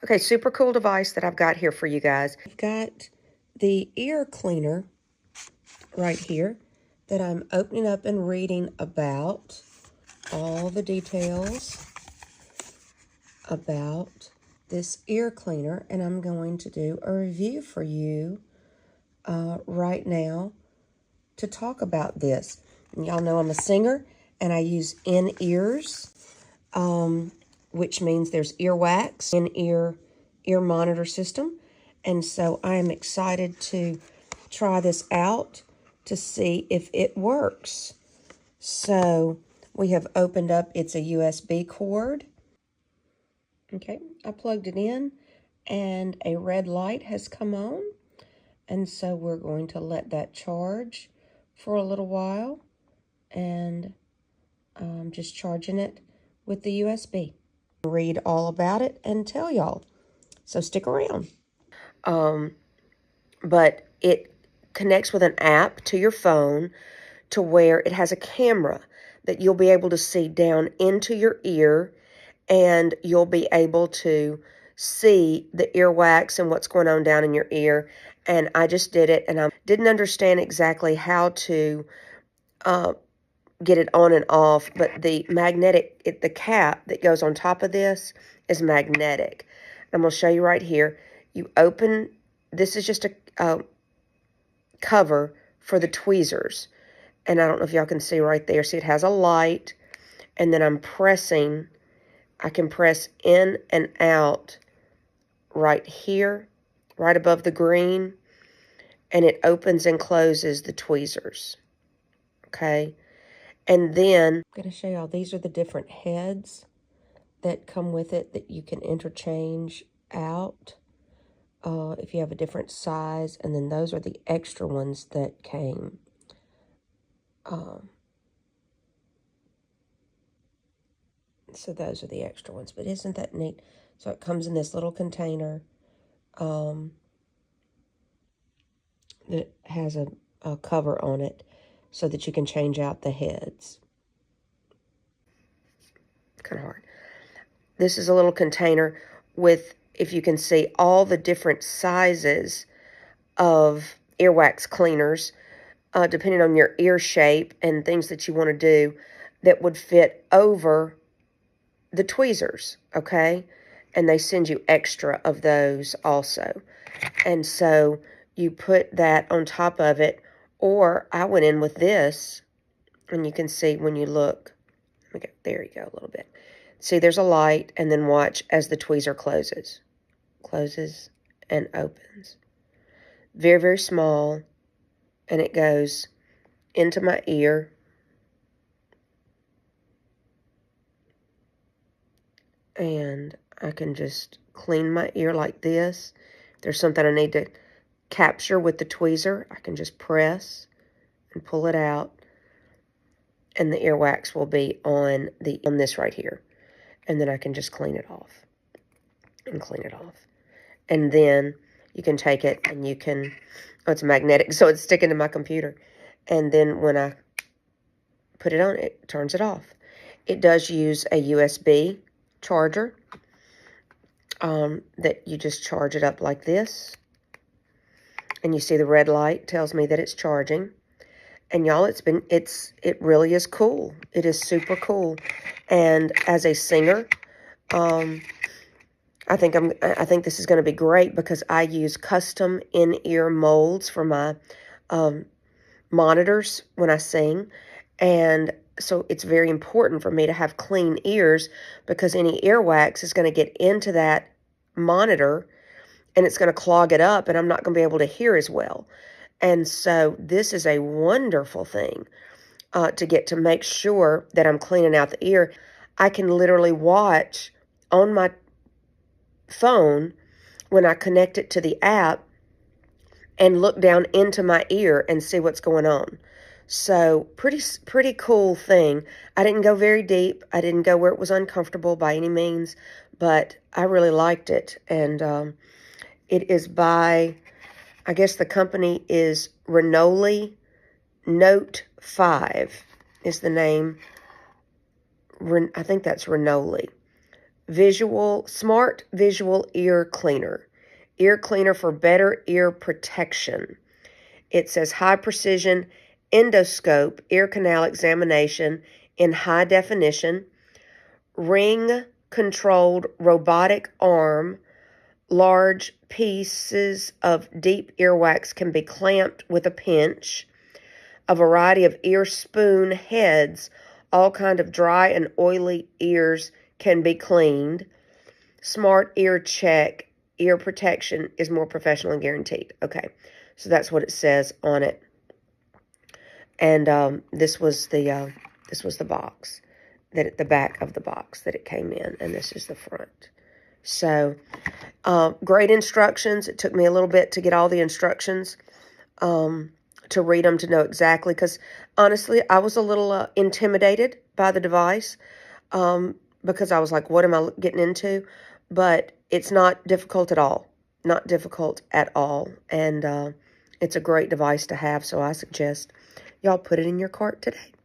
Okay, super cool device that I've got here for you guys. I've got the ear cleaner right here that I'm opening up and reading about all the details about this ear cleaner, and I'm going to do a review for you right now to talk about this. And y'all know I'm a singer, and I use in-ears, which means there's earwax, in-ear monitor system. And so I am excited to try this out to see if it works. So we have opened up, it's a USB cord. Okay, I plugged it in and a red light has come on. And so we're going to let that charge for a little while, and just charging it with the USB. Read all about it and tell y'all. So stick around. But it connects with an app to your phone to where it has a camera that you'll be able to see down into your ear, and you'll be able to see the earwax and what's going on down in your ear. And I just did it, and I didn't understand exactly how to get it on and off, but the magnetic, the cap that goes on top of this is magnetic. I'm going to show you right here. You open, this is just a cover for the tweezers. And I don't know if y'all can see right there. See, it has a light, and then I'm pressing. I can press in and out right here, right above the green, and it opens and closes the tweezers. Okay? And then I'm going to show y'all, these are the different heads that come with it that you can interchange out if you have a different size. And then those are the extra ones that came. So those are the extra ones. But isn't that neat? So it comes in this little container that has a cover on it so that you can change out the heads. Kind of hard. This is a little container with, if you can see, all the different sizes of earwax cleaners, depending on your ear shape and things that you want to do, that would fit over the tweezers, okay? And they send you extra of those also. And so you put that on top of it, or I went in with this, and you can see when you look, okay, there you go a little bit. See, there's a light, and then watch as the tweezer closes and opens. Very, very small, and it goes into my ear. And I can just clean my ear like this. If there's something I need to capture with the tweezer, I can just press and pull it out, and the earwax will be on this right here. And then I can just clean it off and clean it off. And then you can take it and you can, oh, it's magnetic, so it's sticking to my computer. And then when I put it on, it turns it off. It does use a USB charger that you just charge it up like this. And you see the red light tells me that it's charging. And y'all, it really is cool. It is super cool. And as a singer, I think this is going to be great because I use custom in-ear molds for my monitors when I sing. And so it's very important for me to have clean ears, because any earwax is going to get into that monitor and it's going to clog it up, and I'm not going to be able to hear as well. And so this is a wonderful thing to get to make sure that I'm cleaning out the ear. I can literally watch on my phone when I connect it to the app and look down into my ear and see what's going on. So pretty cool thing. I didn't go very deep. I didn't go where it was uncomfortable by any means, but I really liked it. And it is by, I guess the company is Remoli. Note 5 is the name. I think that's Remoli. Smart visual ear cleaner. Ear cleaner for better ear protection. It says high precision endoscope ear canal examination in high definition, ring controlled robotic arm, large pieces of deep earwax can be clamped with a pinch, a variety of ear spoon heads, all kind of dry and oily ears can be cleaned. Smart ear check, ear protection is more professional and guaranteed. Okay, so that's what it says on it. And this was the box, the back of the box that it came in, and this is the front. So great instructions. It took me a little bit to get all the instructions, to read them, to know exactly, because honestly, I was a little intimidated by the device, because I was like, what am I getting into? But it's not difficult at all. Not difficult at all. And it's a great device to have, so I suggest y'all put it in your cart today.